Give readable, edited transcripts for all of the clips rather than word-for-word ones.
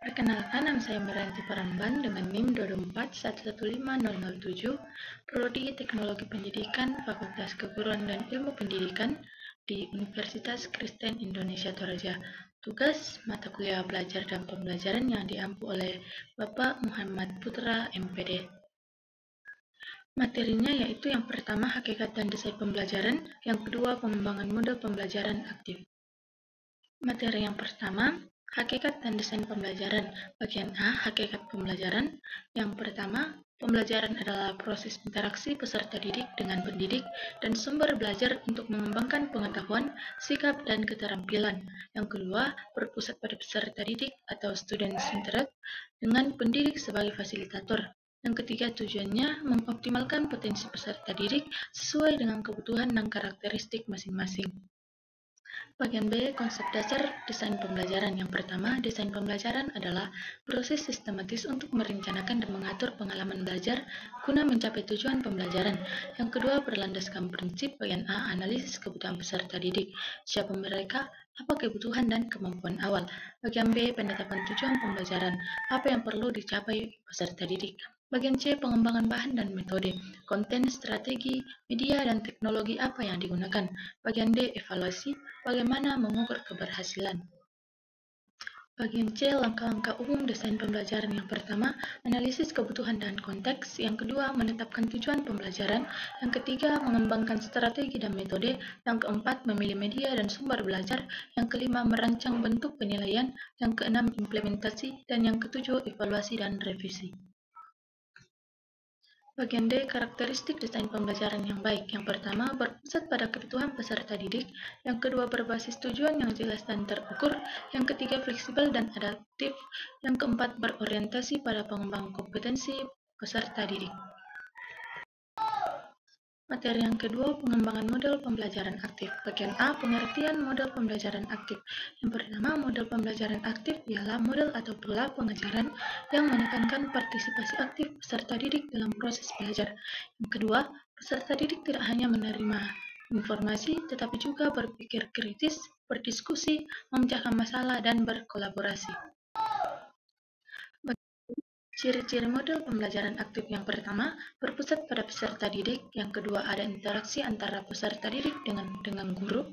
Perkenalkan, nama saya Meranti Paramban dengan NIM 224115007, Prodi Teknologi Pendidikan, Fakultas Keguruan dan Ilmu Pendidikan di Universitas Kristen Indonesia Toraja. Tugas mata kuliah belajar dan pembelajaran yang diampu oleh Bapak Muhammad Putra, MPD. Materinya yaitu yang pertama, hakikat dan desain pembelajaran, yang kedua, pengembangan model pembelajaran aktif. Materi yang pertama, hakikat dan desain pembelajaran. Bagian A, hakikat pembelajaran. Yang pertama, pembelajaran adalah proses interaksi peserta didik dengan pendidik dan sumber belajar untuk mengembangkan pengetahuan, sikap, dan keterampilan. Yang kedua, berpusat pada peserta didik atau student-centered dengan pendidik sebagai fasilitator. Yang ketiga, tujuannya mengoptimalkan potensi peserta didik sesuai dengan kebutuhan dan karakteristik masing-masing. Bagian B, konsep dasar desain pembelajaran. Yang pertama, desain pembelajaran adalah proses sistematis untuk merencanakan dan mengatur pengalaman belajar guna mencapai tujuan pembelajaran. Yang kedua, berlandaskan prinsip. Bagian A, analisis kebutuhan peserta didik. Siapa mereka, apa kebutuhan dan kemampuan awal. Bagian B, penetapan tujuan pembelajaran. Apa yang perlu dicapai peserta didik. Bagian C, pengembangan bahan dan metode, konten, strategi, media, dan teknologi apa yang digunakan. Bagian D, evaluasi, bagaimana mengukur keberhasilan. Bagian C, langkah-langkah umum desain pembelajaran. Yang pertama, analisis kebutuhan dan konteks. Yang kedua, menetapkan tujuan pembelajaran. Yang ketiga, mengembangkan strategi dan metode. Yang keempat, memilih media dan sumber belajar. Yang kelima, merancang bentuk penilaian. Yang keenam, implementasi. Dan yang ketujuh, evaluasi dan revisi. Bagian D, karakteristik desain pembelajaran yang baik. Yang pertama, berpusat pada kebutuhan peserta didik. Yang kedua, berbasis tujuan yang jelas dan terukur. Yang ketiga, fleksibel dan adaptif. Yang keempat, berorientasi pada pengembangan kompetensi peserta didik. Materi yang kedua, pengembangan model pembelajaran aktif. Bagian A, pengertian model pembelajaran aktif. Yang pertama, model pembelajaran aktif ialah model atau pola pengajaran yang menekankan partisipasi aktif peserta didik dalam proses belajar. Yang kedua, peserta didik tidak hanya menerima informasi, tetapi juga berpikir kritis, berdiskusi, memecahkan masalah, dan berkolaborasi. Ciri-ciri model pembelajaran aktif. Yang pertama, berpusat pada peserta didik. Yang kedua, ada interaksi antara peserta didik dengan guru.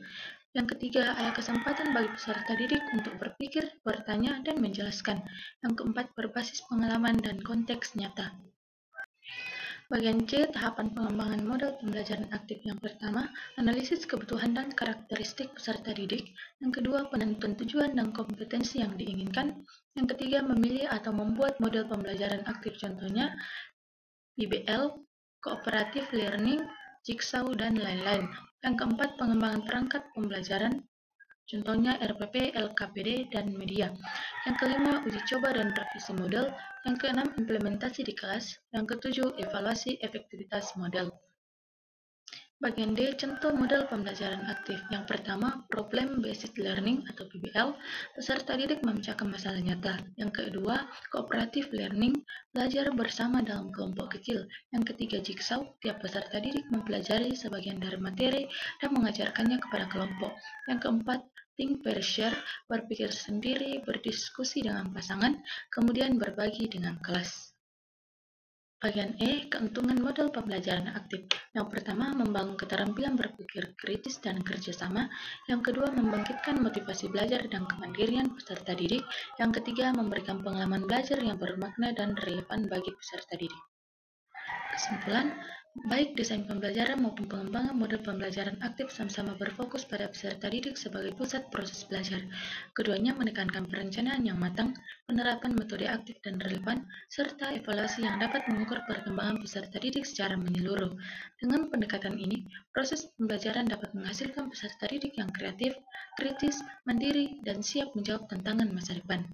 Yang ketiga, ada kesempatan bagi peserta didik untuk berpikir, bertanya, dan menjelaskan. Yang keempat, berbasis pengalaman dan konteks nyata. Bagian C, tahapan pengembangan model pembelajaran aktif. Yang pertama, analisis kebutuhan dan karakteristik peserta didik. Yang kedua, penentuan tujuan dan kompetensi yang diinginkan. Yang ketiga, memilih atau membuat model pembelajaran aktif. Contohnya, PBL, Cooperative Learning, Jigsaw, dan lain-lain. Yang keempat, pengembangan perangkat pembelajaran. Contohnya RPP, LKPD, dan media. Yang kelima, uji coba dan revisi model. Yang keenam, implementasi di kelas. Yang ketujuh, evaluasi efektivitas model. Bagian D, contoh model pembelajaran aktif. Yang pertama, Problem Based Learning atau PBL, peserta didik memecahkan masalah nyata. Yang kedua, Cooperative Learning, belajar bersama dalam kelompok kecil. Yang ketiga, Jigsaw, tiap peserta didik mempelajari sebagian dari materi dan mengajarkannya kepada kelompok. Yang keempat, Think Pair Share, berpikir sendiri, berdiskusi dengan pasangan, kemudian berbagi dengan kelas. Bagian E, keuntungan model pembelajaran aktif. Yang pertama, membangun keterampilan berpikir kritis dan kerjasama. Yang kedua, membangkitkan motivasi belajar dan kemandirian peserta didik. Yang ketiga, memberikan pengalaman belajar yang bermakna dan relevan bagi peserta didik. Kesimpulan, baik desain pembelajaran maupun pengembangan model pembelajaran aktif sama-sama berfokus pada peserta didik sebagai pusat proses belajar. Keduanya menekankan perencanaan yang matang, penerapan metode aktif dan relevan, serta evaluasi yang dapat mengukur perkembangan peserta didik secara menyeluruh. Dengan pendekatan ini, proses pembelajaran dapat menghasilkan peserta didik yang kreatif, kritis, mandiri, dan siap menjawab tantangan masa depan.